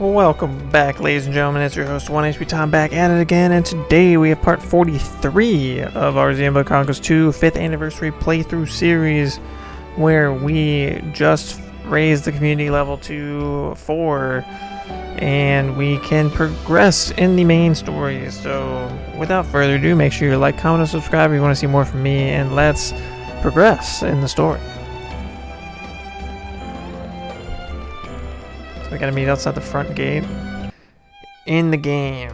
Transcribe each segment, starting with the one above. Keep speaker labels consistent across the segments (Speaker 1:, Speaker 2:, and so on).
Speaker 1: Welcome back, ladies and gentlemen. It's your host, OneHpTom, back at it again, and today we have part 43 of our Xenoblade Chronicles 2 5th Anniversary Playthrough Series, where we just raised the community level to 4, and we can progress in the main story. So, without further ado, make sure you like, comment, and subscribe if you want to see more from me, and let's progress in the story. We gotta meet outside the front gate in the game.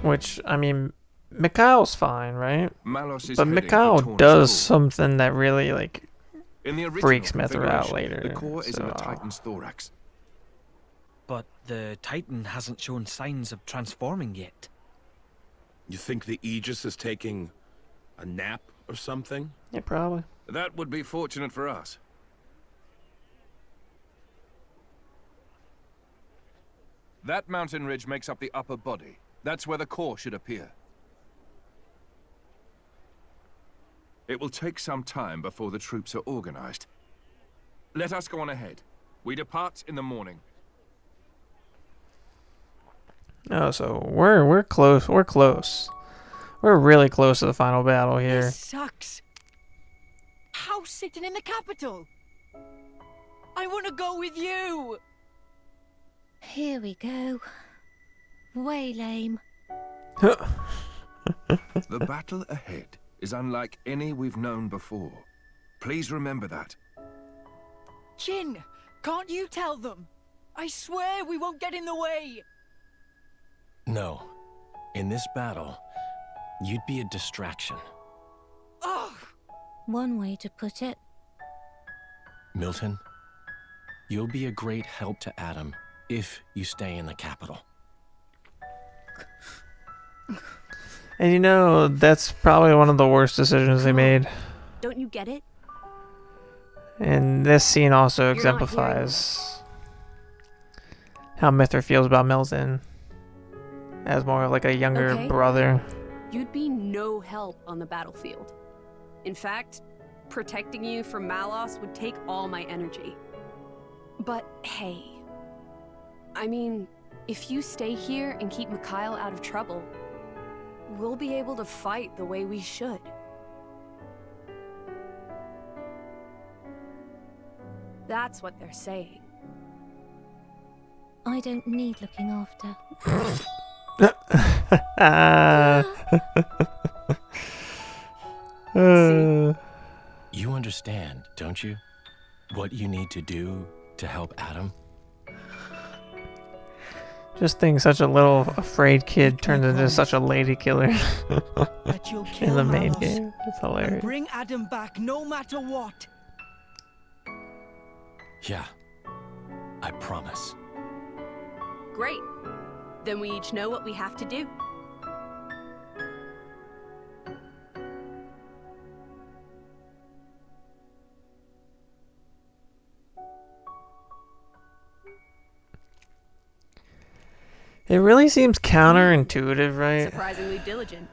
Speaker 1: Which, I mean, Mikhail's fine, right? But Mikhail does something that really, like, freaks Mythra out later.
Speaker 2: The core is in the Titan's thorax.
Speaker 3: But the Titan hasn't shown signs of transforming yet.
Speaker 4: You think the Aegis is taking a nap or something?
Speaker 1: Yeah, probably.
Speaker 2: That would be fortunate for us. That mountain ridge makes up the upper body. That's where the core should appear. It will take some time before the troops are organized. Let us go on ahead. We depart in the morning.
Speaker 1: Oh, so we're close. We're close. We're really close to the final battle here.
Speaker 5: This sucks. House sitting in the capital. I want to go with you.
Speaker 6: Here we go. Way lame.
Speaker 2: The battle ahead is unlike any we've known before. Please remember that.
Speaker 5: Jin, can't you tell them? I swear we won't get in the way.
Speaker 7: No. In this battle, you'd be a distraction.
Speaker 5: Ugh.
Speaker 6: One way to put it.
Speaker 7: Milton, you'll be a great help to Adam if you stay in the capital.
Speaker 1: And you know, that's probably one of the worst decisions they made.
Speaker 6: Don't you get it?
Speaker 1: And this scene also
Speaker 6: You're not hearing
Speaker 1: exemplifies how Mythra feels about Milton as more like a younger
Speaker 8: Okay.
Speaker 1: brother.
Speaker 8: You'd be no help on the battlefield. In fact, protecting you from Malos would take all my energy. But hey, I mean, if you stay here and keep Mikhail out of trouble, we'll be able to fight the way we should. That's what they're saying.
Speaker 6: I don't need looking after.
Speaker 7: You understand, don't you? What you need to do to help Adam?
Speaker 1: Just think such a little afraid kid turned into such a lady killer
Speaker 5: That you'll kill
Speaker 1: in the main
Speaker 5: Malos
Speaker 1: game. It's
Speaker 5: and
Speaker 1: hilarious.
Speaker 5: bring Adam back no matter what.
Speaker 7: Yeah. I promise.
Speaker 8: Great. Then we each know what we have to do.
Speaker 1: It really seems counterintuitive, right?
Speaker 8: Surprisingly diligent.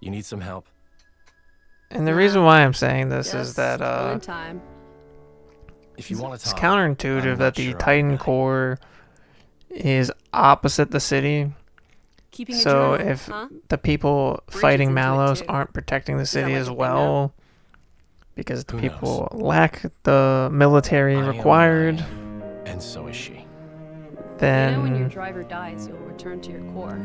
Speaker 7: You need some help?
Speaker 1: And the reason why I'm saying this is
Speaker 8: Just
Speaker 1: that
Speaker 8: killing time.
Speaker 7: If you want to
Speaker 1: it's
Speaker 7: talk,
Speaker 1: counterintuitive
Speaker 7: I'm
Speaker 1: that
Speaker 7: not
Speaker 1: the
Speaker 7: sure I'm
Speaker 1: Titan
Speaker 7: ready.
Speaker 1: core is opposite the city.
Speaker 8: Keeping a
Speaker 1: So
Speaker 8: journal,
Speaker 1: if
Speaker 8: huh?
Speaker 1: the people
Speaker 8: Bridget's
Speaker 1: fighting
Speaker 8: into it
Speaker 1: Malos
Speaker 8: too.
Speaker 1: aren't protecting the
Speaker 8: that
Speaker 1: city
Speaker 8: like
Speaker 1: as
Speaker 8: a thing
Speaker 1: well, because the
Speaker 7: Who
Speaker 1: people lack the military
Speaker 7: I am
Speaker 1: required,
Speaker 7: mine, and so is she.
Speaker 8: You know, when your
Speaker 1: then
Speaker 8: driver dies, you'll return to your core.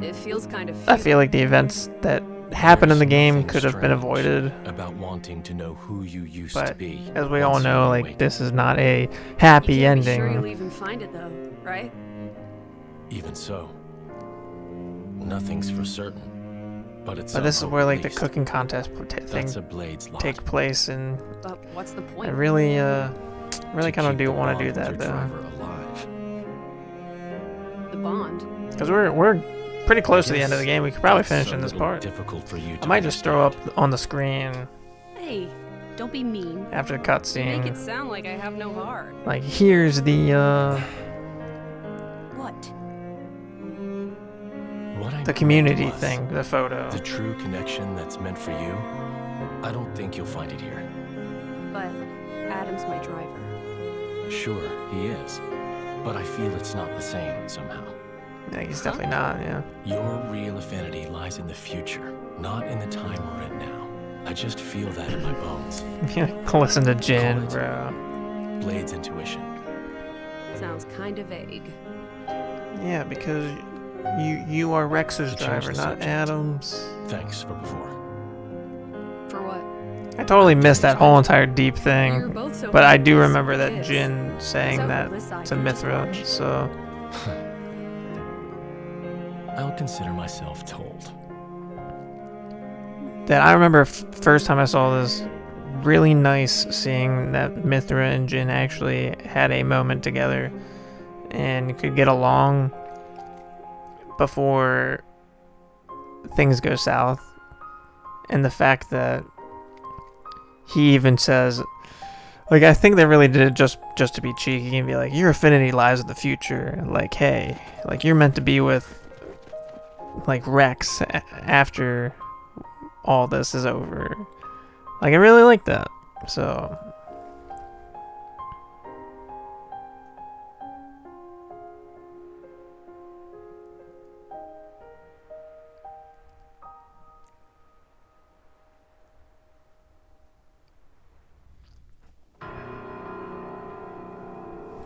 Speaker 8: It feels kind of
Speaker 1: I feel like the events that happened in the
Speaker 7: There's
Speaker 1: game
Speaker 7: nothing
Speaker 1: could have been
Speaker 7: strange
Speaker 1: avoided.
Speaker 7: about wanting to know who you used to
Speaker 1: But
Speaker 7: be.
Speaker 1: as we all
Speaker 7: once
Speaker 1: know,
Speaker 7: you
Speaker 1: like,
Speaker 7: awake.
Speaker 1: this is not a happy
Speaker 8: you can't
Speaker 1: ending.
Speaker 8: Be sure you'll even find it though, right?
Speaker 7: Even so, nothing's for certain. But it's
Speaker 1: But this is
Speaker 7: some
Speaker 1: where
Speaker 7: hope,
Speaker 1: like
Speaker 7: at
Speaker 1: the
Speaker 7: least.
Speaker 1: cooking contest thing
Speaker 7: That's a blade's lot.
Speaker 1: take place, and
Speaker 8: But what's the
Speaker 1: I
Speaker 8: point?
Speaker 1: really
Speaker 7: To
Speaker 1: kind of
Speaker 7: keep
Speaker 1: do
Speaker 7: the
Speaker 1: want to do
Speaker 7: bond with
Speaker 1: that
Speaker 7: your
Speaker 1: though,
Speaker 7: driver alive.
Speaker 8: The bond.
Speaker 1: because we're pretty close to the end of the
Speaker 7: Guess
Speaker 1: game. We could probably
Speaker 7: that's
Speaker 1: finish
Speaker 7: a
Speaker 1: in this
Speaker 7: little
Speaker 1: part.
Speaker 7: Difficult for you
Speaker 1: I
Speaker 7: to
Speaker 1: might just throw up on the screen
Speaker 8: Hey, don't be mean.
Speaker 1: after the
Speaker 8: You make it
Speaker 1: cutscene.
Speaker 8: sound like I have no heart.
Speaker 1: Like, here's the
Speaker 8: What?
Speaker 7: What I
Speaker 1: the
Speaker 7: meant
Speaker 1: community
Speaker 7: was
Speaker 1: thing, the photo.
Speaker 7: the true connection that's meant for you. I don't think you'll find it here.
Speaker 8: But Adam's my driver.
Speaker 7: Sure, he is. But I feel it's not the same somehow.
Speaker 1: Yeah, he's definitely not, yeah.
Speaker 7: Your real affinity lies in the future, not in the time we're in now. I just feel that in my bones.
Speaker 1: Listen to Jin,
Speaker 7: Call it
Speaker 1: bro.
Speaker 7: Blade's intuition.
Speaker 8: Sounds kind of vague.
Speaker 1: Yeah, because you are Rex's
Speaker 7: To change
Speaker 1: driver,
Speaker 7: the
Speaker 1: not
Speaker 7: subject.
Speaker 1: Adam's.
Speaker 7: Thanks for before.
Speaker 8: For what?
Speaker 1: I totally missed that whole entire deep
Speaker 8: We were
Speaker 1: thing,
Speaker 8: both so
Speaker 1: but I
Speaker 8: happy
Speaker 1: do
Speaker 8: as
Speaker 1: remember that
Speaker 8: kids.
Speaker 1: Jin saying
Speaker 8: So
Speaker 1: that
Speaker 8: Melissa, I
Speaker 1: to
Speaker 8: can just
Speaker 1: Mithra,
Speaker 8: watch.
Speaker 1: so...
Speaker 7: I'll consider myself told.
Speaker 1: That I remember first time I saw this, really nice seeing that Mithra and Jin actually had a moment together and could get along before things go south. And the fact that he even says, like, I think they really did it just to be cheeky and be like, your affinity lies in the future. Like, hey, like, you're meant to be with, like, Rex after all this is over. Like, I really like that. So...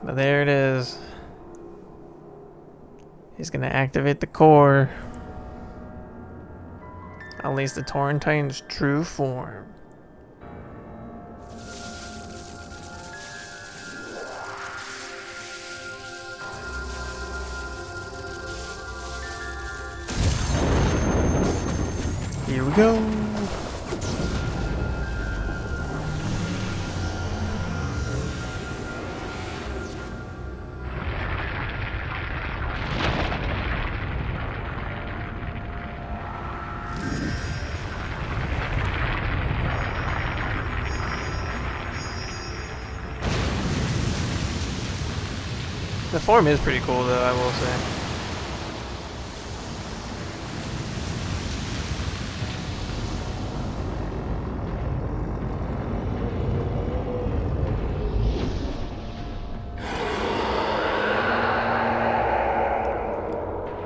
Speaker 1: But there it is. He's gonna activate the core. Unleash the Torn Titan's true form. Here we go. The form is pretty cool, though, I will say.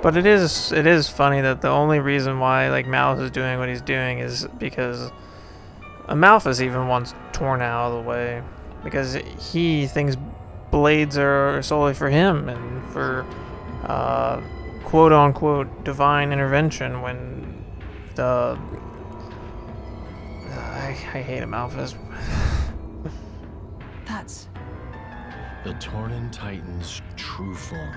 Speaker 1: But it is funny that the only reason why like Malphus is doing what he's doing is because Malphus even wants Torna out of the way, because he thinks blades are solely for him and for quote unquote divine intervention when the I hate Malphus.
Speaker 3: That's...
Speaker 7: The Tornan Titan's true form.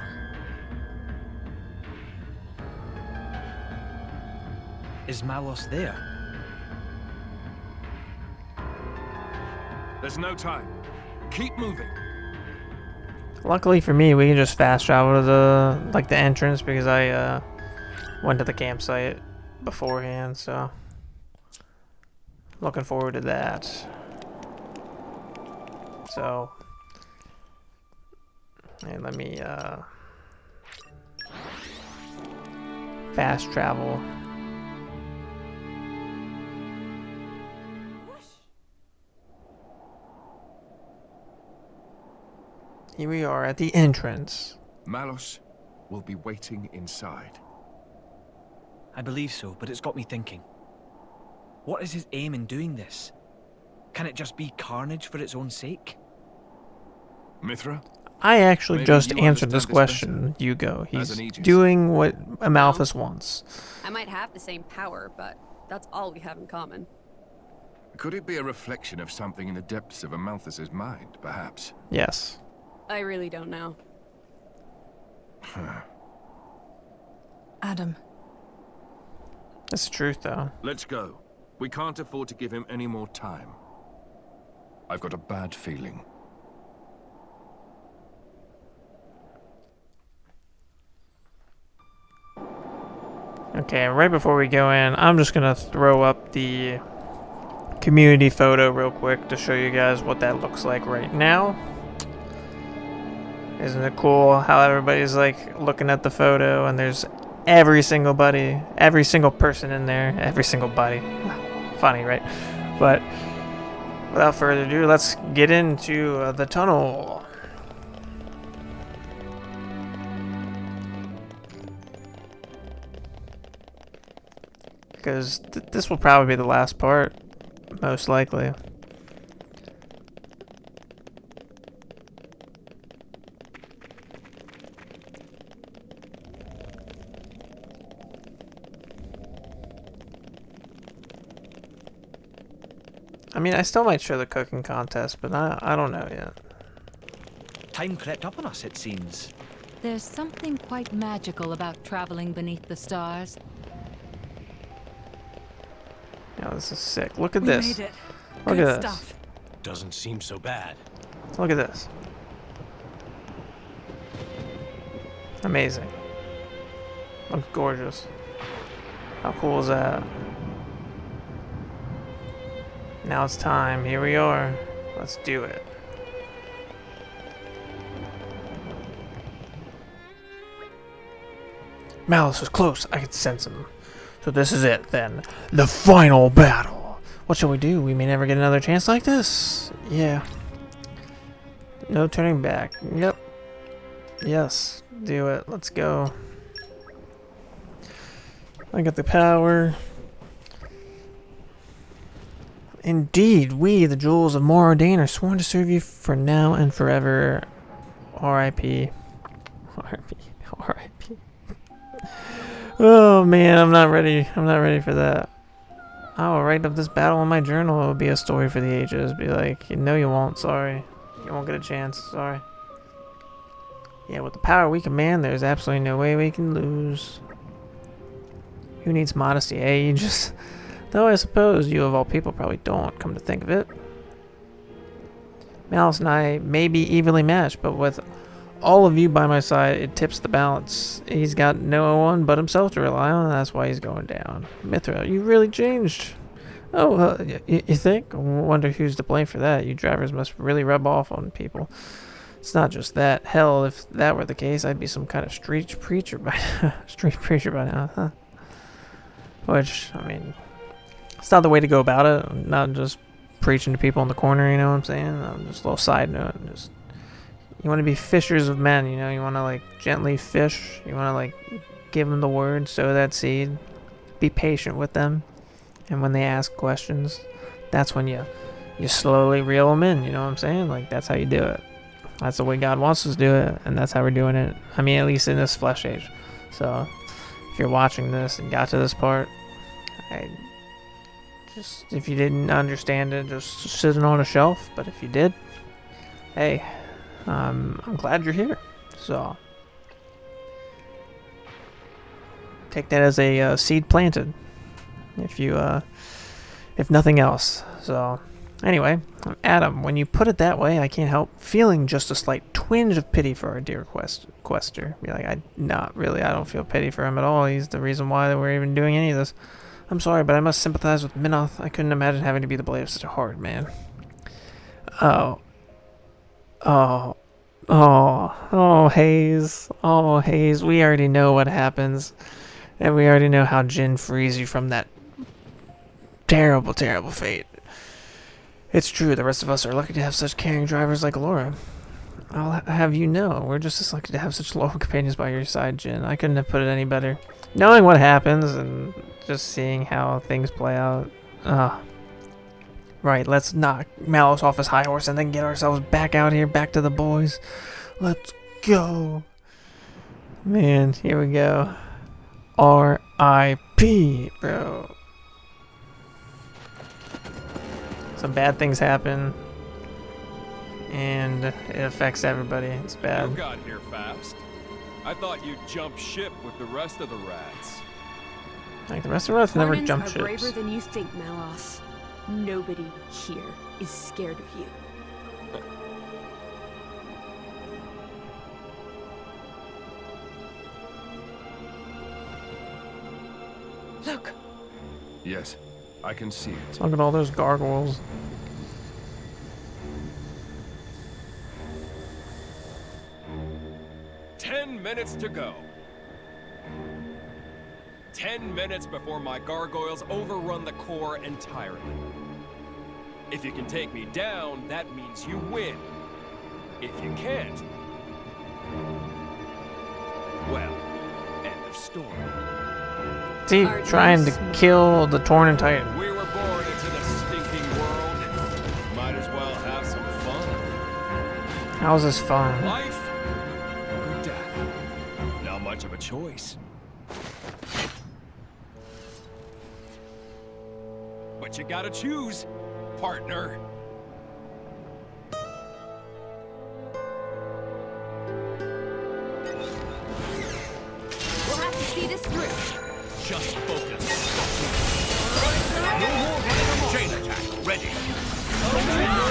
Speaker 3: Is Malos there?
Speaker 2: There's no time. Keep moving.
Speaker 1: Luckily for me, we can just fast travel to the entrance because I went to the campsite beforehand, so looking forward to that. So, and let me fast travel. Here we are at the entrance.
Speaker 2: Malos will be waiting inside.
Speaker 3: I believe so, but it's got me thinking. What is his aim in doing this? Can it just be carnage for its own sake?
Speaker 2: Mithra?
Speaker 1: I actually
Speaker 2: Maybe
Speaker 1: just
Speaker 2: you
Speaker 1: answered this
Speaker 2: understand this
Speaker 1: question, Hugo.
Speaker 2: As
Speaker 1: He's
Speaker 2: an Aegis.
Speaker 1: doing what Amalphus wants.
Speaker 8: I might have the same power, but that's all we have in common.
Speaker 2: Could it be a reflection of something in the depths of Amalthus's mind, perhaps?
Speaker 1: Yes.
Speaker 8: I really don't know.
Speaker 5: Adam.
Speaker 1: That's the truth, though.
Speaker 2: Let's go. We can't afford to give him any more time. I've got a bad feeling.
Speaker 1: Okay, right before we go in, I'm just gonna throw up the community photo real quick to show you guys what that looks like right now. Isn't it cool how everybody's like looking at the photo and there's every single person in there, every single buddy. Funny, right? But without further ado, let's get into the tunnel. Because this will probably be the last part, most likely. I mean, I still might show the cooking contest, but I don't know yet.
Speaker 3: Time crept up on us, it seems.
Speaker 9: There's something quite magical about traveling beneath the stars.
Speaker 1: Yeah, this is sick. Look at
Speaker 9: We
Speaker 1: this.
Speaker 9: made it.
Speaker 1: Look
Speaker 9: Good
Speaker 1: at this.
Speaker 9: stuff.
Speaker 7: Doesn't seem so bad.
Speaker 1: Look at this. Amazing. Looks gorgeous. How cool is that? Now it's time. Here we are. Let's do it. Malice is close. I can sense him. So this is it then. The final battle. What shall we do? We may never get another chance like this. Yeah. No turning back. Yep. Yes. Do it. Let's go. I got the power. Indeed, we, the jewels of Moradin, are sworn to serve you for now and forever. R.I.P. R.I.P. R.I.P. Oh man, I'm not ready. I'm not ready for that. I will write up this battle in my journal. It will be a story for the ages. Be like, no, you won't. Sorry, you won't get a chance. Sorry. Yeah, with the power we command, there's absolutely no way we can lose. Who needs modesty? Eh? You just. Though I suppose you of all people probably don't, come to think of it. Malice and I may be evenly matched, but with all of you by my side, it tips the balance. He's got no one but himself to rely on, and that's why he's going down. Mythra, you really changed. Oh, you think? I wonder who's to blame for that. You drivers must really rub off on people. It's not just that. Hell, if that were the case, I'd be some kind of street preacher by now, huh? Which, I mean... It's not the way to go about it. I'm not just preaching to people in the corner, you know what I'm saying? Just a little side note. Just you want to be fishers of men, you know? You want to, like, gently fish. You want to, like, give them the word, sow that seed. Be patient with them. And when they ask questions, that's when you slowly reel them in, you know what I'm saying? Like, that's how you do it. That's the way God wants us to do it, and that's how we're doing it. I mean, at least in this flesh age. So, if you're watching this and got to this part, just, if you didn't understand it, just sitting on a shelf. But if you did, hey, I'm glad you're here. So take that as a seed planted, if nothing else. So anyway, Adam, when you put it that way, I can't help feeling just a slight twinge of pity for our dear quester. Be like, not really. I don't feel pity for him at all. He's the reason why we're even doing any of this. I'm sorry, but I must sympathize with Minoth. I couldn't imagine having to be the blade of such a hard man. Oh, Hayes. Oh, Hayes. We already know what happens. And we already know how Jin frees you from that terrible, terrible fate. It's true, the rest of us are lucky to have such caring drivers like Laura. I'll have you know, we're just as lucky to have such loyal companions by your side, Jin. I couldn't have put it any better. Knowing what happens and just seeing how things play out. Right, let's knock Malice off his high horse and then get ourselves back out here, back to the boys. Let's go. Man, here we go. R.I.P., bro. Some bad things happen. And it affects everybody. It's bad.
Speaker 10: You got here fast. I thought you'd jump ship with the rest of the rats.
Speaker 1: Like the rest of us never
Speaker 8: Tornans
Speaker 1: jump
Speaker 8: are
Speaker 1: ships.
Speaker 8: braver than you think, Malos. Nobody here is scared of you.
Speaker 9: Look.
Speaker 2: Yes, I can see it.
Speaker 1: Look at all those gargoyles.
Speaker 10: "10 minutes to go." 10 minutes before my gargoyles overrun the core entirely. If you can take me down, that means you win. If you can't, well, end of story.
Speaker 1: Is he trying to kill the Torna Titan?
Speaker 10: We were born into this stinking world. Might as well have some fun.
Speaker 1: How's this fun?
Speaker 10: Life or death? Not much of a choice. But you gotta choose, partner.
Speaker 8: We'll have to see this through.
Speaker 4: Just focus. Chain attack, ready.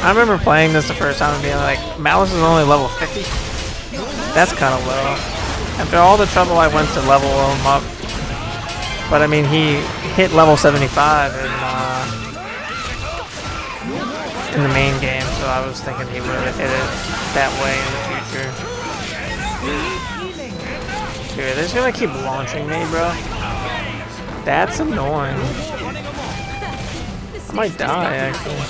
Speaker 1: I remember playing this the first time and being like, Malice is only level 50? That's kind of low. After all the trouble I went to level him up. But I mean, he hit level 75 in the main game, so I was thinking he would have hit it that way in the future. Dude, they're just gonna keep launching me, bro. That's annoying. I might die, actually.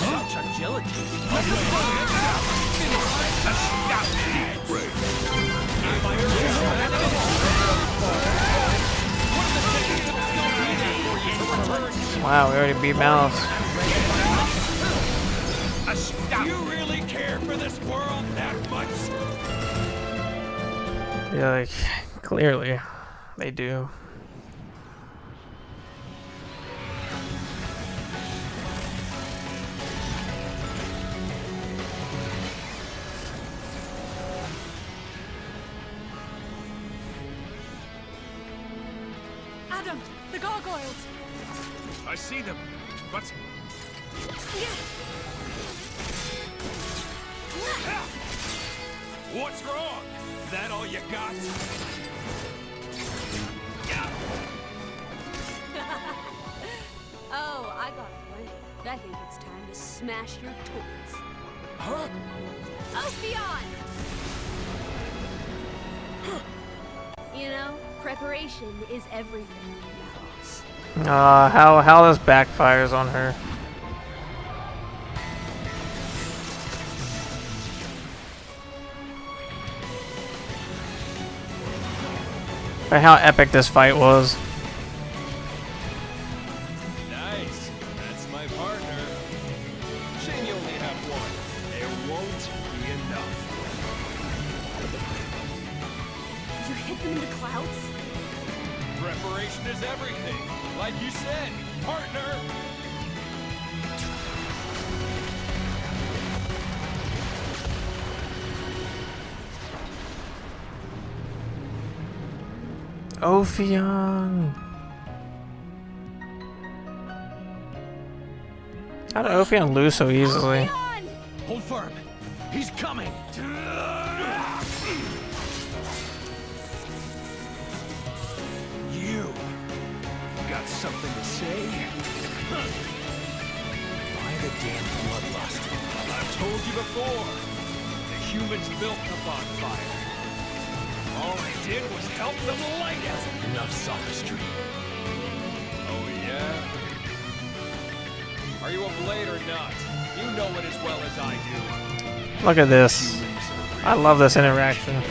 Speaker 1: Wow, we already beat Malice.
Speaker 10: Do you really care for this world that much?
Speaker 1: Yeah, like, clearly, they do.
Speaker 5: Adam, the gargoyles.
Speaker 2: I see them, but
Speaker 10: What's wrong? That all you got?
Speaker 8: Oh, I got plenty. I think it's time to smash your toys.
Speaker 10: Huh?
Speaker 8: Ophion! You know, preparation is everything.
Speaker 1: How this backfires on her. But how epic this fight was.
Speaker 10: Nice. That's my partner. Shame you only have one. There won't be enough.
Speaker 8: You hit them in the clouds?
Speaker 10: Preparation is everything. Like you said, partner.
Speaker 1: Ophion. How did Ophion lose so easily?
Speaker 4: Hold firm. He's coming.
Speaker 10: You got something to say?
Speaker 4: By the damn bloodlust.
Speaker 10: I've told you before. The humans built the bonfire. All I did was help them light it.
Speaker 4: Enough sophistry.
Speaker 10: Oh, yeah? Are you a blade or not? You know it as well as I do.
Speaker 1: Look at this. I love this interaction.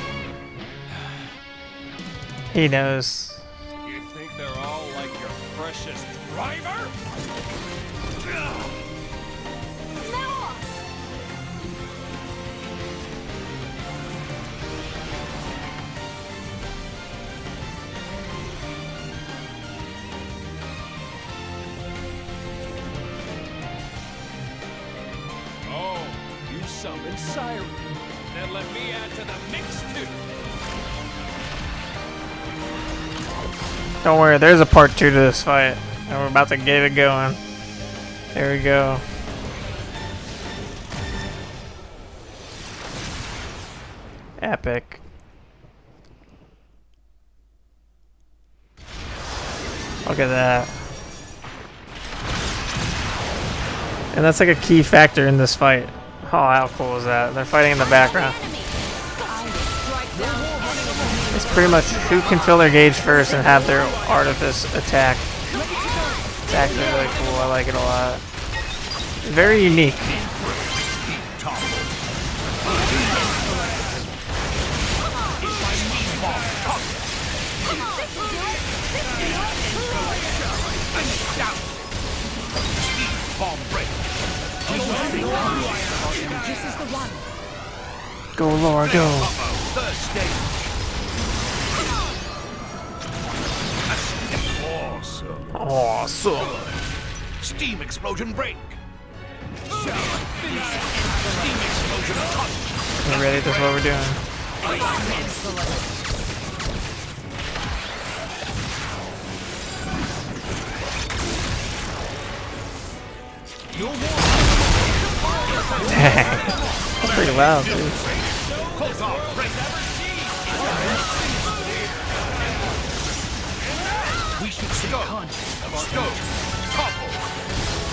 Speaker 1: He knows.
Speaker 10: You think they're all like your precious driver? Oh, you summoned Siren. Then let me add to the mix too.
Speaker 1: Don't worry, there's a part 2 to this fight. And we're about to get it going. There we go. Epic. Look at that. And that's like a key factor in this fight. Oh, how cool is that? They're fighting in the background. They It's pretty much who can fill their gauge first and have their artifice attack. It's actually really cool. I like it a lot. Very unique. Go, Laura, go. Awesome.
Speaker 2: Steam explosion break. Steam explosion touch.
Speaker 1: You ready? That's what we're doing. Dang. That's pretty loud, dude.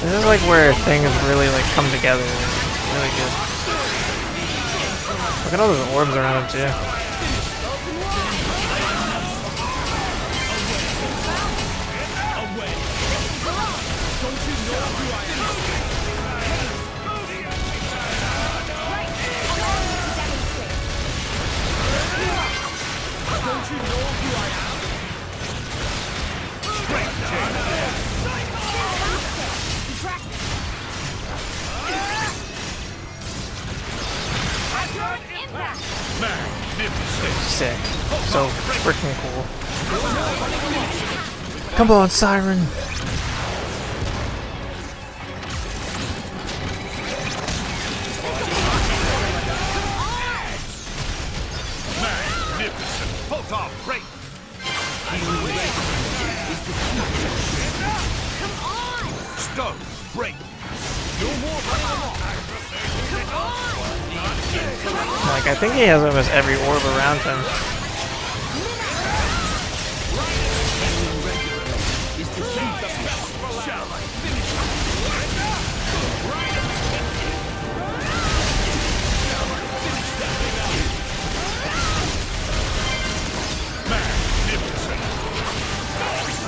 Speaker 1: This is like where things really like come together. Really good. Look at all those orbs around him too. Sick. So freaking cool. Come on, Siren.
Speaker 2: Magnificent. Photon break. Stone break.
Speaker 1: Like, I think he has almost every orb around him.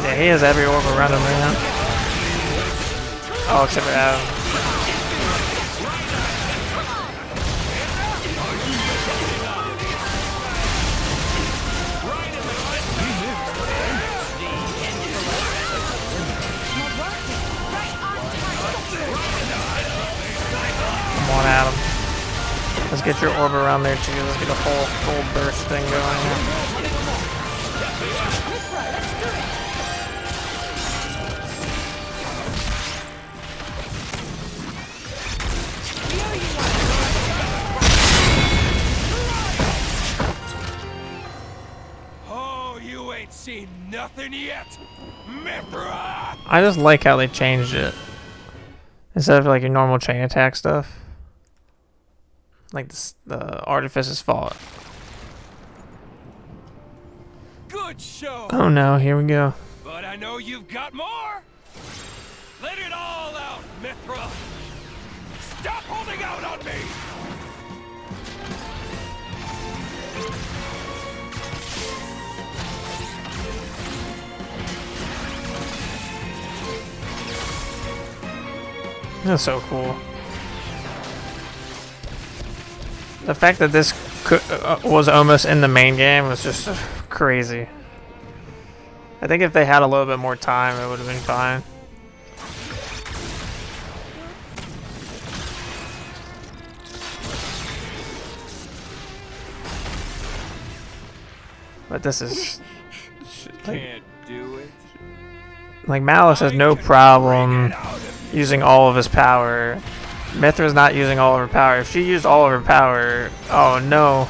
Speaker 1: Yeah, he has every orb around him right now. Oh, except for Adam. Come on, Adam. Let's get your orb around there too. Let's get a whole full burst thing going here.
Speaker 2: Seen nothing yet, Mithra!
Speaker 1: I just like how they changed it. Instead of like your normal chain attack stuff. Like this, the Artifice's fault.
Speaker 10: Good show.
Speaker 1: Oh no, here we go.
Speaker 10: But I know you've got more. Let it all out, Mithra. Stop holding out on me.
Speaker 1: That's so cool. The fact that this was almost in the main game was just crazy. I think if they had a little bit more time, it would have been fine. But this is
Speaker 10: Can't do it.
Speaker 1: like Malice has no problem using all of his power. Mithra's not using all of her power. If she used all of her power, oh no.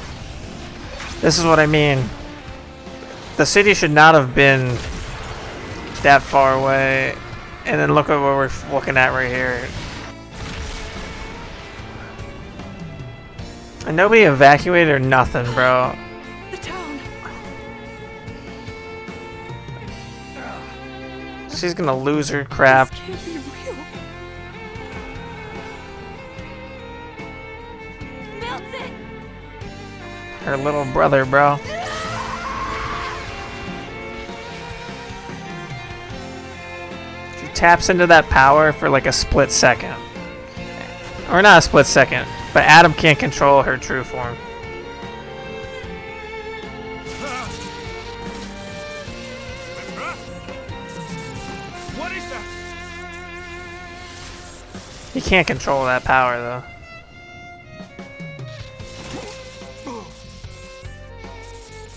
Speaker 1: This is what I mean. The city should not have been that far away. And then look at what we're looking at right here. And nobody evacuated or nothing, bro.
Speaker 5: The town.
Speaker 1: She's gonna lose her crap.
Speaker 5: This can't be real.
Speaker 6: Milton!
Speaker 1: Her little brother, bro. taps into that power for like a split second. Or not a split second, but Adam can't control her true form.
Speaker 2: What is that?
Speaker 1: He can't control that power though.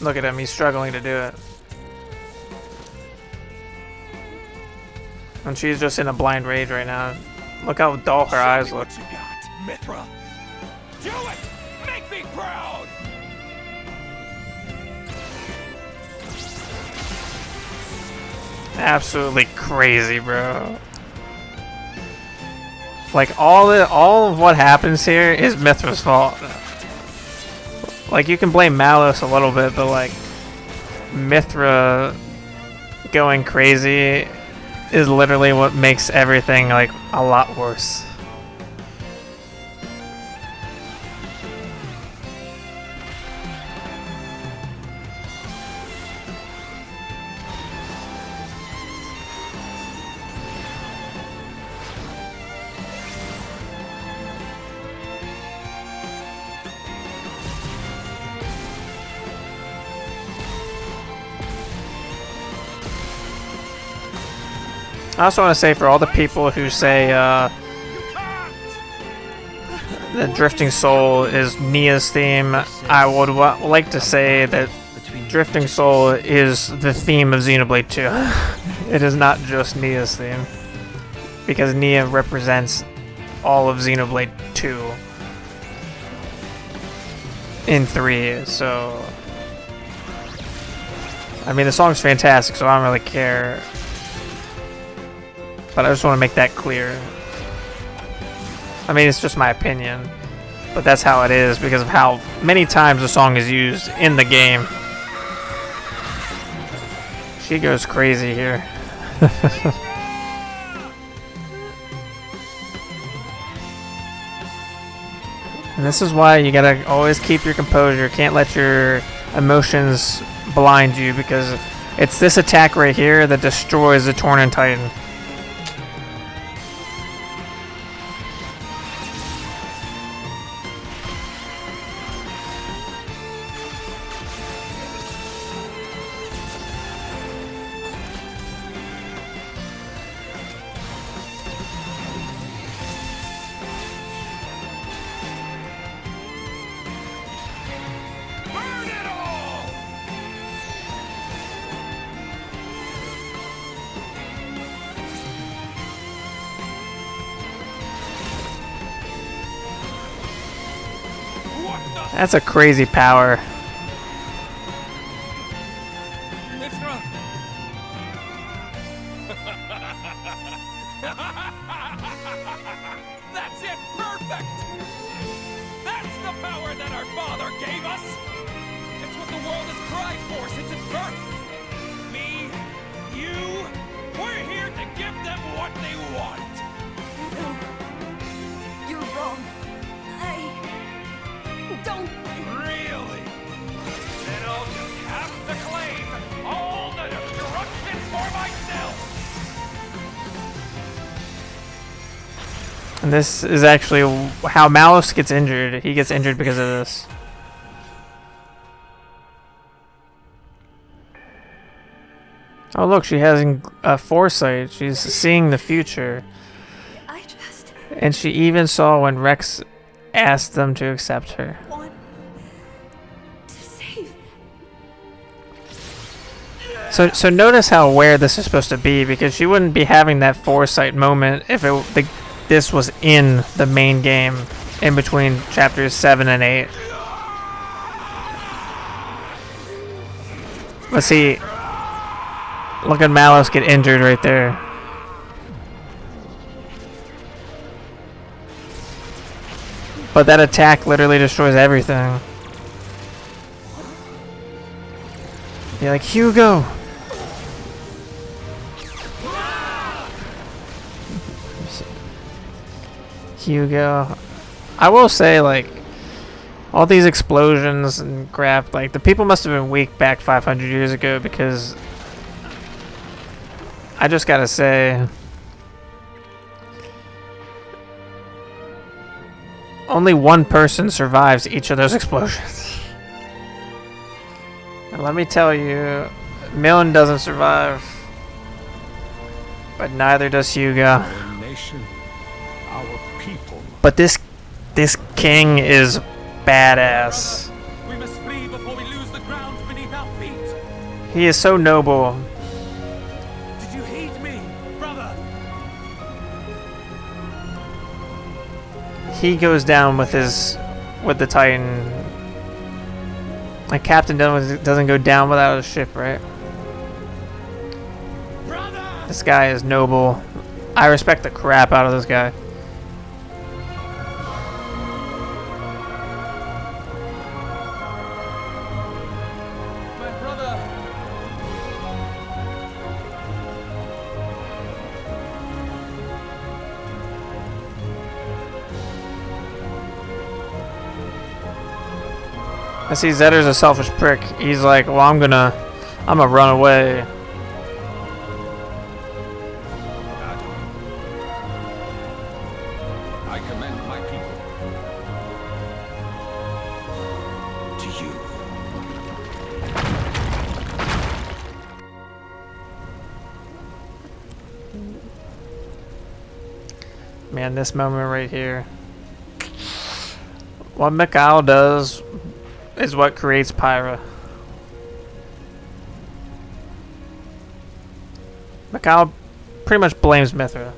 Speaker 1: Look at him, he's struggling to do it. And she's just in a blind rage right now. Look how dull her eyes look.
Speaker 10: What you got, Mithra? Do it! Make me proud!
Speaker 1: Absolutely crazy, bro. Like all of what happens here is Mithra's fault. Like you can blame Malus a little bit, but like Mithra going crazy is literally what makes everything like a lot worse. I also want to say for all the people who say that Drifting Soul is Nia's theme, I would like to say that Drifting Soul is the theme of Xenoblade 2. It is not just Nia's theme, because Nia represents all of Xenoblade 2 in 3, so I mean the song's fantastic, so I don't really care. But I just want to make that clear. I mean, it's just my opinion. But that's how it is because of how many times the song is used in the game. She goes crazy here. And this is why you gotta always keep your composure. Can't let your emotions blind you because it's this attack right here that destroys the Torna Titan. That's a crazy power.
Speaker 10: Mithra! That's it! Perfect! That's the power that our father gave us! It's what the world has cried for since its birth! Me, you, we're here to give them what they want!
Speaker 8: No. You're wrong. Don't...
Speaker 10: Really? Then I'll just have to claim all the destruction for myself!
Speaker 1: And this is actually how Malus gets injured. He gets injured because of this. Oh look, she has a foresight. She's seeing the future. And she even saw when Rex asked them to accept her. So notice how aware this is supposed to be, because she wouldn't be having that foresight moment if this was in the main game in between chapters 7 and 8. Let's see. Look at Malus get injured right there. But that attack literally destroys everything. You're like, Hugo! Hugo. I will say, like, all these explosions and crap, like, the people must have been weak back 500 years ago, because I just gotta say, only one person survives each of those explosions. And let me tell you, Millen doesn't survive. But neither does Hugo.
Speaker 4: Our nation, our people.
Speaker 1: But this king is badass.
Speaker 10: We must flee before we lose the ground beneath our feet.
Speaker 1: He is so noble.
Speaker 10: Did you heed me, brother?
Speaker 1: He goes down with the Titan. Like Captain doesn't go down without a ship, right? This guy is noble. I respect the crap out of this guy.
Speaker 10: My brother.
Speaker 1: I see Zetter's a selfish prick. He's like, well, I'm gonna run away.
Speaker 10: I commend my people to you.
Speaker 1: Man, this moment right here. What Mikhail does is what creates Pyra. Mikhail pretty much blames Mithra.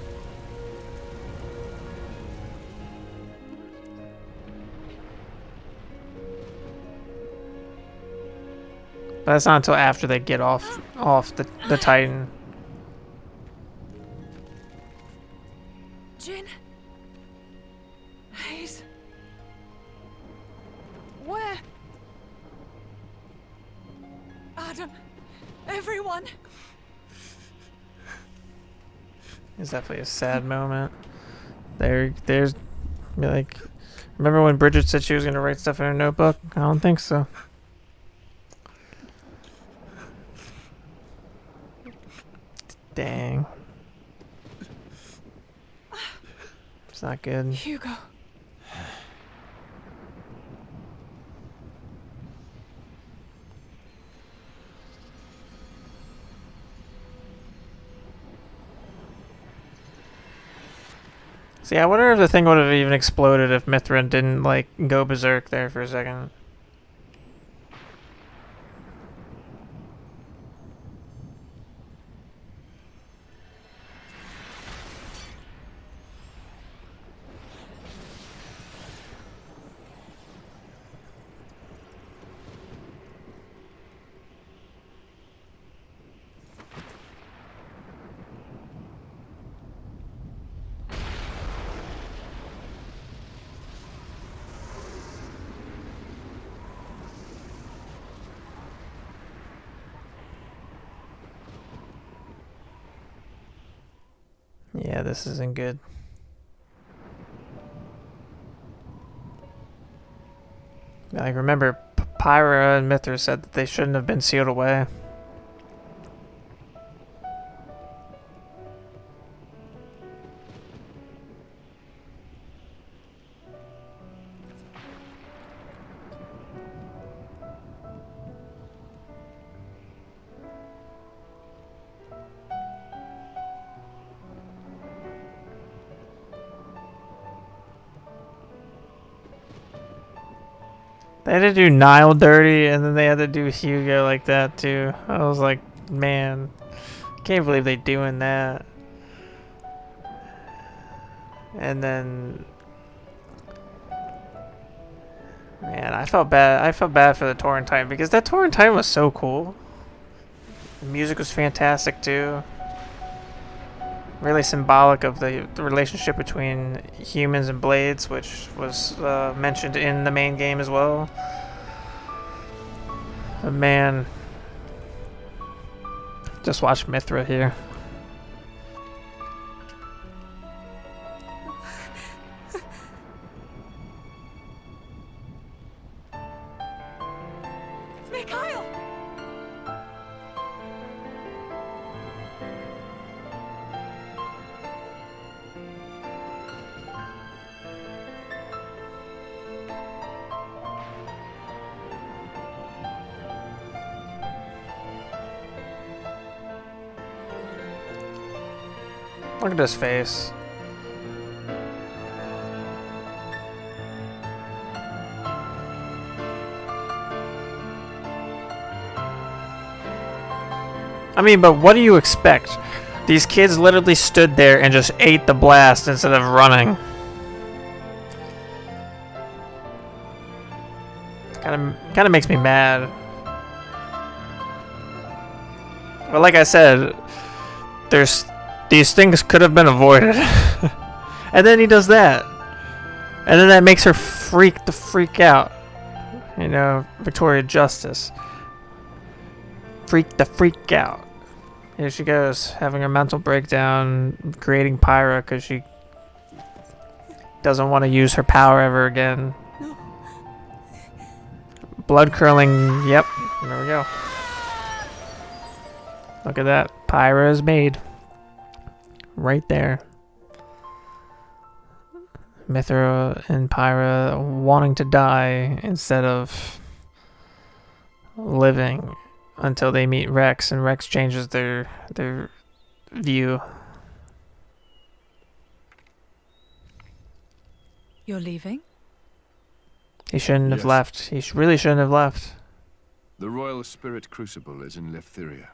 Speaker 1: But that's not until after they get off the Titan.
Speaker 5: Jin? Hayes? Where? Adam? Everyone?
Speaker 1: It's definitely a sad moment. There's like, remember when Bridget said she was gonna write stuff in her notebook? I don't think so. Dang. It's not good.
Speaker 5: Hugo.
Speaker 1: See, I wonder if the thing would have even exploded if Mithra didn't, like, go berserk there for a second. Yeah, this isn't good. Like, remember, Pyra and Mithra said that they shouldn't have been sealed away. They had to do Nile dirty, and then they had to do Hugo like that too. I was like, man, can't believe they doing that. And then, man, I felt bad. I felt bad for the Torn Titan because that Torn Titan was so cool. The music was fantastic too. Really symbolic of the relationship between humans and blades, which was mentioned in the main game as well. But man, just watch Mithra here.
Speaker 5: Mikhail!
Speaker 1: Look at his face. I mean, but what do you expect? These kids literally stood there and just ate the blast instead of running. Kind of makes me mad. But like I said, these things could have been avoided. And then he does that. And then that makes her freak out. You know, Victoria Justice. Freak out. Here she goes, having a mental breakdown, creating Pyra because she doesn't want to use her power ever again. Blood curling, yep, there we go. Look at that, Pyra is made. Right there. Mythra and Pyra wanting to die instead of living until they meet Rex, and Rex changes their view.
Speaker 9: You're leaving?
Speaker 1: He shouldn't have left. He really shouldn't have left.
Speaker 2: The Royal Spirit Crucible is in Leftheria.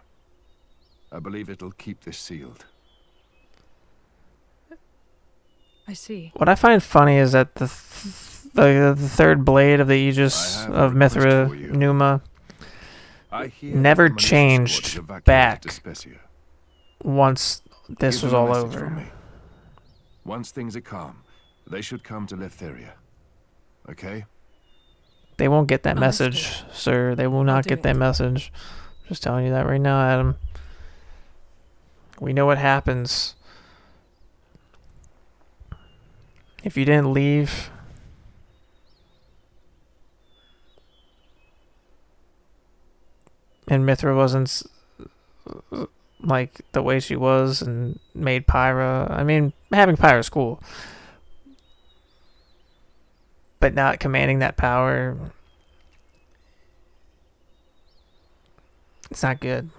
Speaker 2: I believe it'll keep this sealed.
Speaker 9: I see.
Speaker 1: What I find funny is that the third blade of the Aegis of Mithra, Numa, never changed back once this was all over.
Speaker 2: Once things are calm, they should come to Leftheria. Okay?
Speaker 1: They won't get that message, sir. They will not get that message. Just telling you that right now, Adam. We know what happens if you didn't leave. And Mythra wasn't like the way she was and made Pyra. I mean, having Pyra's cool. But not commanding that power, it's not good.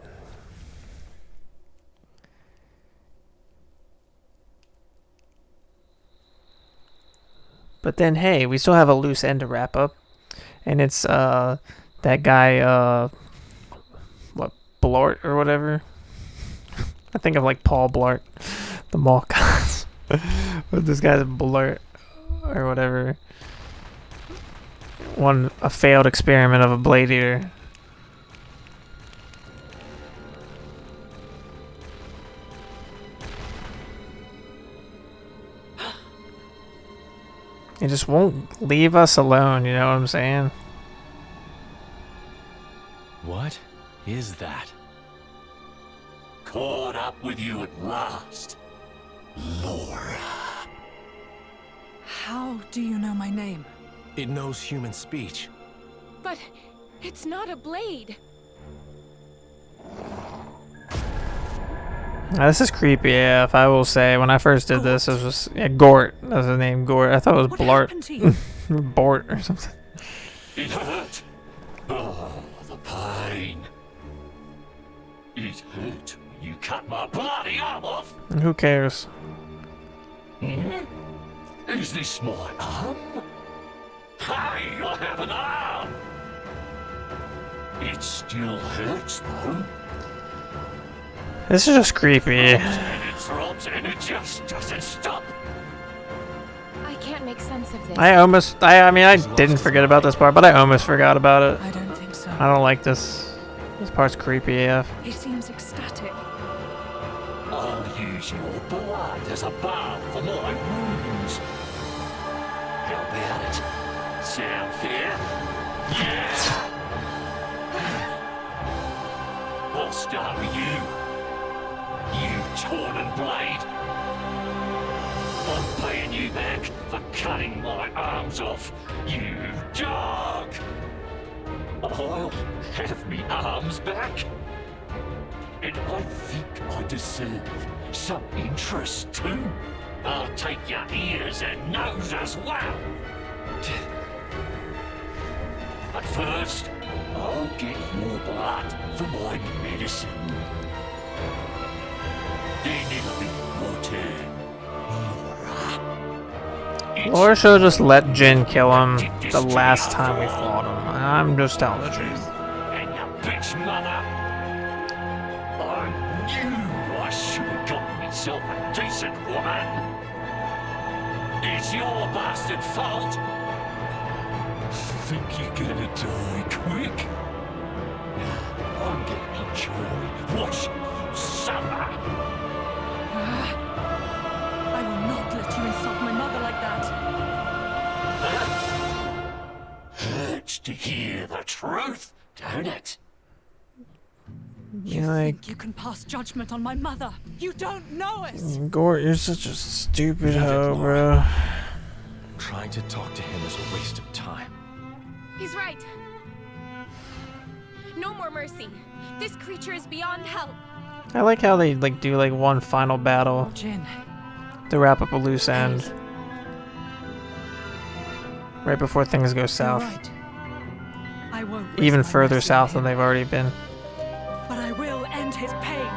Speaker 1: But then, hey, we still have a loose end to wrap up. And it's that guy, what, Blart or whatever? I think of like Paul Blart, the mall cops. But this guy's Blart or whatever. A failed experiment of a blade eater. He just won't leave us alone, you know what I'm saying?
Speaker 7: What is that?
Speaker 11: Caught up with you at last, Laura.
Speaker 9: How do you know my name?
Speaker 7: It knows human speech.
Speaker 6: But it's not a blade.
Speaker 1: Now, this is creepy AF, I will say. When I first did this, it was Gort. That's the name, Gort. I thought it was Blart. Bort or something.
Speaker 11: It hurt. Oh, the pain. It hurt when you cut my bloody arm off.
Speaker 1: Who cares?
Speaker 11: Is this my arm? Hey, I have an arm! It still hurts, though.
Speaker 1: This is just creepy.
Speaker 11: And it throbs and it just doesn't stop.
Speaker 6: I can't make sense of this.
Speaker 1: I mean, I didn't forget about this part, but I almost forgot about it.
Speaker 9: I don't think so.
Speaker 1: I don't like this. This part's creepy AF.
Speaker 9: He seems ecstatic.
Speaker 11: I'll use your blood as a balm for my wounds. How about it? Sound fair? Yeah! I'll start with you. You Torna blade. I'm paying you back for cutting my arms off, you dog! I'll have me arms back. And I think I deserve some interest too. I'll take your ears and nose as well. But first, I'll get your blood for my medicine. Then it'll be your turn.
Speaker 1: Laura should have just let Jin kill him the last time we fought him. I'm just telling the truth.
Speaker 11: And your bitch mother. I knew I should have gotten myself a decent woman. It's your bastard fault. Think you're gonna die quick? I'm gonna enjoy watching you suffer.
Speaker 5: I will not let you insult my mother like that.
Speaker 11: Hurts to hear the truth, don't it?
Speaker 1: You like,
Speaker 5: Think you can pass judgment on my mother? You don't know it.
Speaker 1: Gort, you're such a stupid hoe, bro.
Speaker 7: Trying to talk to him is a waste of time.
Speaker 6: He's right. No more mercy. This creature is beyond help.
Speaker 1: I like how they like do like one final battle
Speaker 5: Jin.
Speaker 1: to wrap up a loose end. Right before things go south.
Speaker 5: Right. I won't risk
Speaker 1: Even
Speaker 5: my
Speaker 1: further
Speaker 5: mercy
Speaker 1: south
Speaker 5: on
Speaker 1: than
Speaker 5: him,
Speaker 1: they've already been.
Speaker 5: but I will end his pain.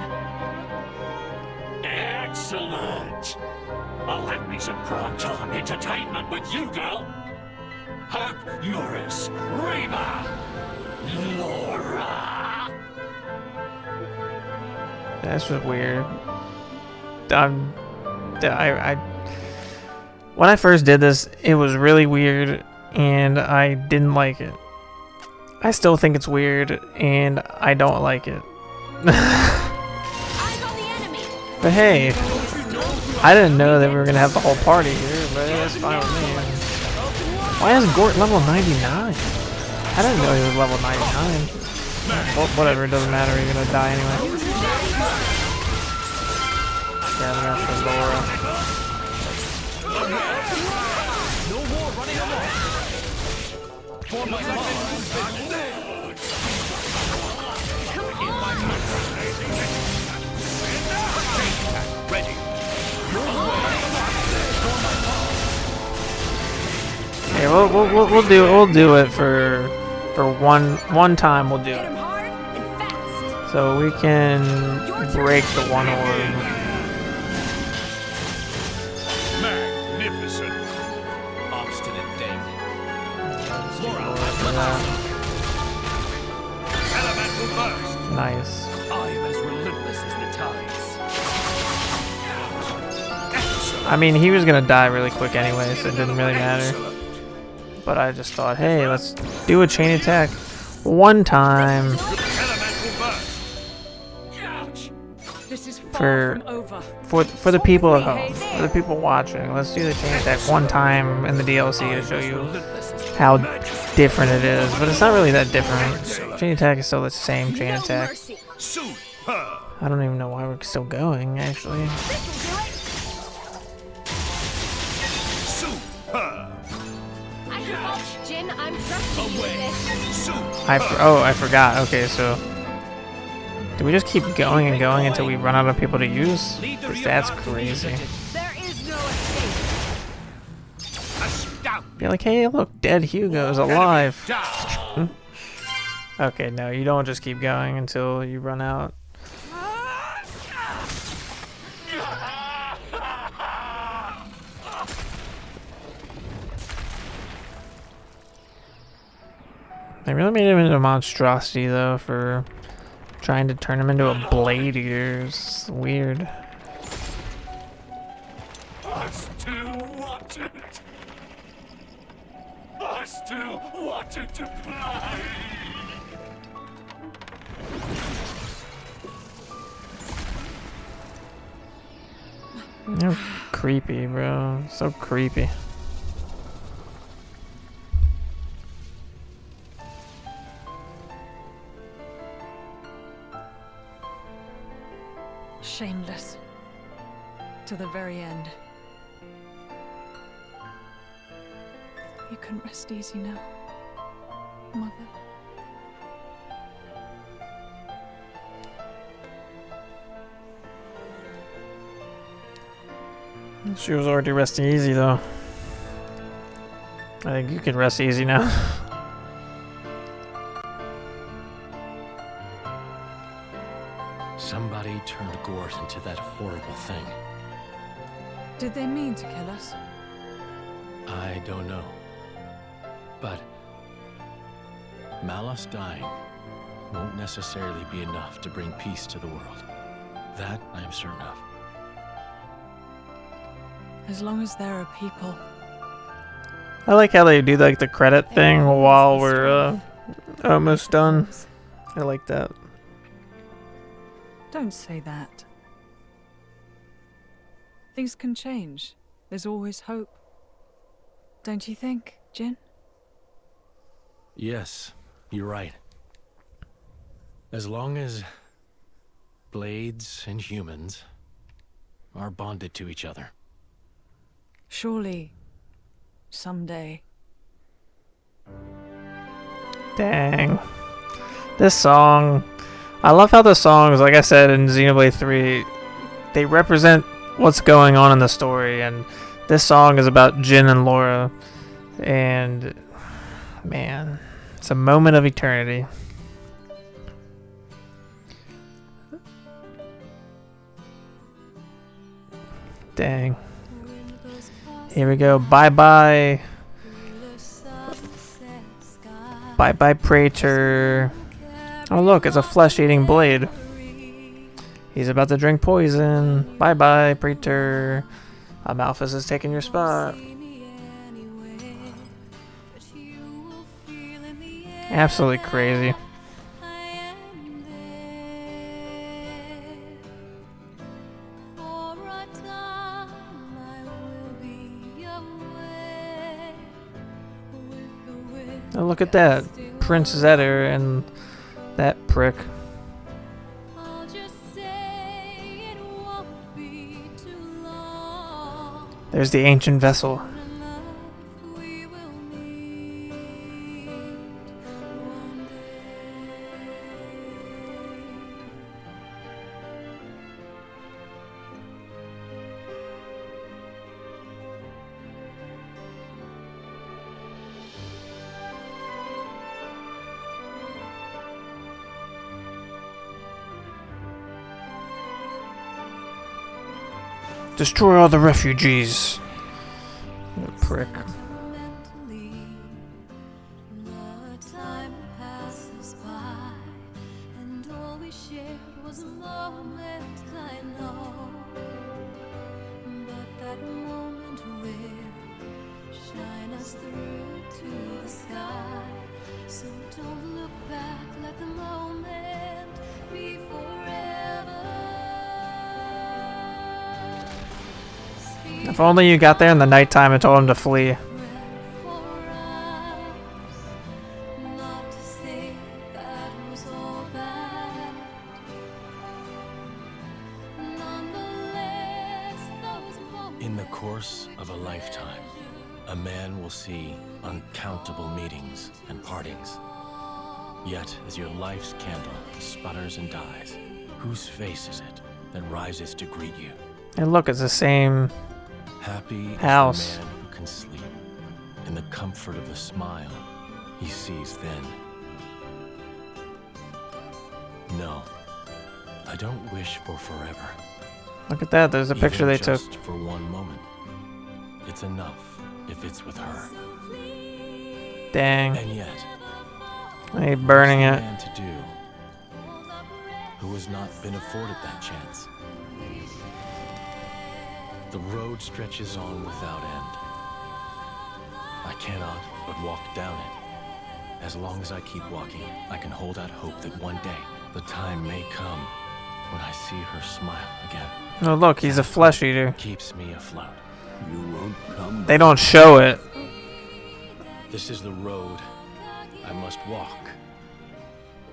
Speaker 11: Excellent. I'll have me some prime time entertainment with you, girl. Hope you're a screamer, Laura.
Speaker 1: That's just weird. When I first did this, it was really weird, and I didn't like it. I still think it's weird, and I don't like it. But hey, I didn't know that we were gonna have the whole party here, but that's fine with me. Why is Gort level 99? I didn't know he was level 99. Well, whatever, it doesn't matter, you're gonna die anyway. Grabbing after Laura.
Speaker 10: No more running along. For my ready.
Speaker 1: Yeah, we'll do it for one time. We'll do it, so we can break the one orb.
Speaker 10: Magnificent.
Speaker 7: Obstinate thing.
Speaker 10: Elemental burst.
Speaker 1: Nice.
Speaker 10: I am as relentless as the tides.
Speaker 1: I mean, he was gonna die really quick anyway, so it didn't really matter. But I just thought, hey, let's do a chain attack one time
Speaker 5: This is
Speaker 1: for the people at home, for the people watching. Let's do the chain attack one time in the DLC to show you how different it is. But it's not really that different. Chain attack is still the same chain attack. I don't even know why we're still going, actually.
Speaker 6: Jin, I'm trusting you with this.
Speaker 1: I forgot. Okay, so do we just keep going and going until we run out of people to use? 'Cause that's crazy.
Speaker 5: There is no escape.
Speaker 1: Be like, hey, look, dead Hugo's alive. Okay, no, you don't just keep going until you run out. They really made him into a monstrosity, though, for trying to turn him into a blade eater. It's weird.
Speaker 11: I still wanted. I still wanted to play.
Speaker 1: You're creepy, bro. So creepy.
Speaker 5: Shameless. To the very end. You can rest easy now, Mother.
Speaker 1: She was already resting easy, though. I think you can rest easy now.
Speaker 7: Somebody turned Gort into that horrible thing.
Speaker 5: Did they mean to kill us?
Speaker 7: I don't know. But Malos dying won't necessarily be enough to bring peace to the world. That I am certain of.
Speaker 12: As long as there are people.
Speaker 1: I like how they do like the credit thing while we're almost done. I like that.
Speaker 12: Don't say that. Things can change. There's always hope. Don't you think, Jin?
Speaker 7: Yes, you're right. As long as blades and humans are bonded to each other.
Speaker 12: Surely, someday.
Speaker 1: Dang. This song, I love how the songs, like I said in Xenoblade 3, they represent what's going on in the story, and this song is about Jin and Laura, and man, it's a moment of eternity. Dang. Here we go. Bye-bye. Bye-bye, Praetor. Oh, look, it's a flesh-eating blade. He's about to drink poison. Bye-bye, Praetor. Malphus is taking your spot. Absolutely crazy. Oh, look at that. Prince Zetter and that prick. There's the ancient vessel. Destroy all the refugees. You prick. If only you got there in the nighttime and told him to flee.
Speaker 7: In the course of a lifetime, a man will see uncountable meetings and partings. Yet, as your life's candle sputters and dies, whose face is it that rises to greet you?
Speaker 1: And look, it's the same
Speaker 7: Happy
Speaker 1: house.
Speaker 7: Is the man who can sleep in the comfort of the smile he sees then. No, I don't wish for forever.
Speaker 1: Look at that, there's a picture they took.
Speaker 7: Just for one moment. It's enough if it's with her.
Speaker 1: Dang.
Speaker 7: And yet,
Speaker 1: Hey, burning it.
Speaker 7: man to do who has not been afforded that chance. The road stretches on without end. I cannot but walk down it. As long as I keep walking, I can hold out hope that one day the time may come when I see her smile again.
Speaker 1: Oh look, he's a flesh eater.
Speaker 7: Keeps me afloat.
Speaker 4: You won't come.
Speaker 1: They don't show it.
Speaker 7: This is the road I must walk.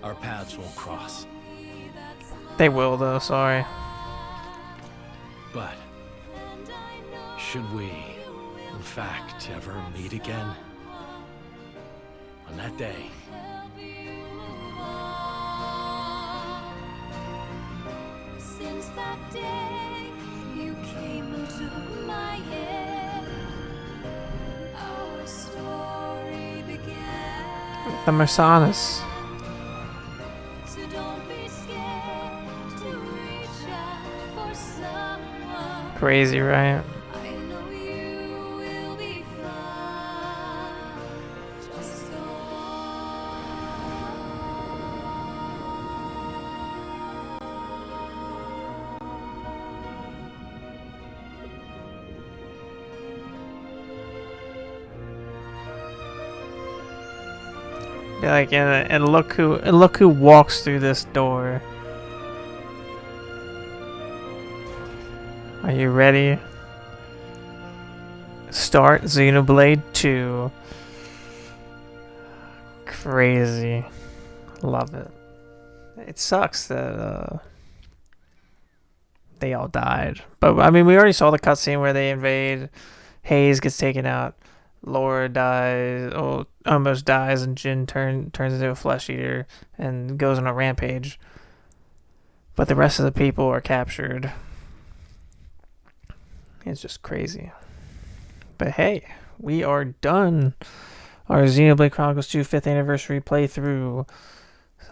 Speaker 7: Our paths won't cross.
Speaker 1: They will though, sorry.
Speaker 7: But should we, in fact, ever meet again? On that day,
Speaker 13: since that day you came and took my hand, our story began.
Speaker 1: The Mercenaries.
Speaker 13: So don't be scared to reach out for someone.
Speaker 1: Crazy, right?
Speaker 13: I know you will be fine.
Speaker 1: Like, and look who walks through this door. Are you ready? Start Xenoblade 2. Crazy. Love it. It sucks that they all died. But I mean, we already saw the cutscene where they invade. Hayes gets taken out. Laura dies, almost dies, and Jin turns into a flesh eater and goes on a rampage. But the rest of the people are captured. It's just crazy. But hey, we are done. Our Xenoblade Chronicles 2 5th anniversary playthrough.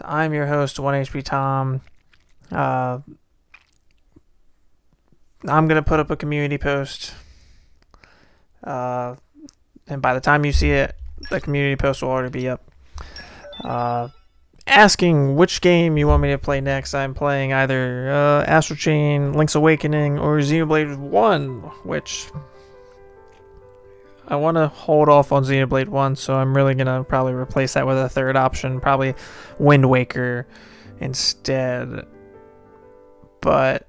Speaker 1: I'm your host, OneHpTom. I'm gonna put up a community post. And by the time you see it, the community post will already be up. Asking which game you want me to play next. I'm playing either Astral Chain, Link's Awakening, or Xenoblade 1, which I want to hold off on Xenoblade 1, so I'm really going to probably replace that with a third option, probably Wind Waker instead. But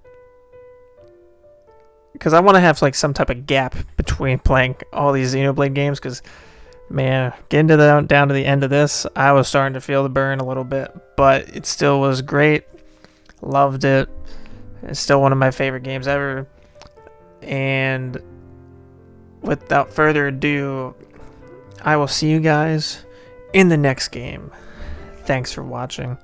Speaker 1: because I want to have like some type of gap between playing all these Xenoblade games, because man, getting to down to the end of this, I was starting to feel the burn a little bit, but it still was great. Loved it. It's still one of my favorite games ever. And without further ado, I will see you guys in the next game. Thanks for watching.